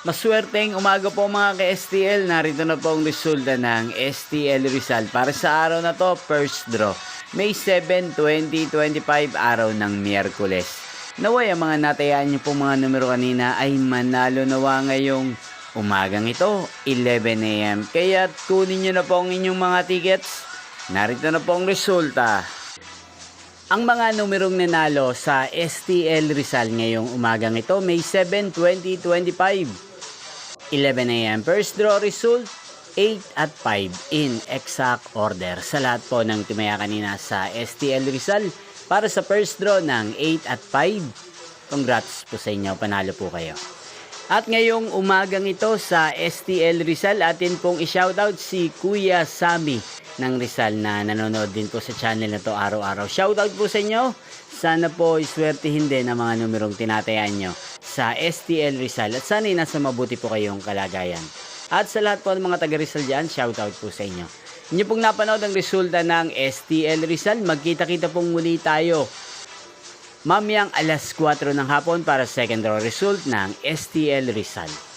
Maswerteng umaga po mga ka-STL. Narito na po ang resulta ng STL Rizal. Para sa araw na to, first draw. May 7, 2025, araw ng Miyerkules. Naway ang mga natayaan niyo pong mga numero kanina ay manalo nawa ngayong umagang ito, 11 AM. Kaya kunin niyo na po ang inyong mga tickets. Narito na po ang resulta. Ang mga numerong nanalo sa STL Rizal ngayong umagang ito, May 7, 2025. 11 AM. First draw result, 8 at 5 in exact order. Sa lahat po ng tumaya kanina sa STL Rizal, para sa first draw ng 8 at 5, congrats po sa inyo, panalo po kayo. At ngayong umagang ito sa STL Rizal, atin pong i-shoutout si Kuya Sammy ng Rizal na nanonood din po sa channel na to araw-araw. Shoutout po sa inyo. Sana po iswertihin din ang mga numerong tinatayaan nyo sa STL Rizal at sana'y nasa mabuti po kayong kalagayan. At sa lahat po ng mga taga Rizal dyan, shoutout po sa inyo. Inyo pong napanood ang resulta ng STL Rizal. Magkita-kita pong muli tayo mamayang alas 4 ng hapon para second draw result ng STL Rizal.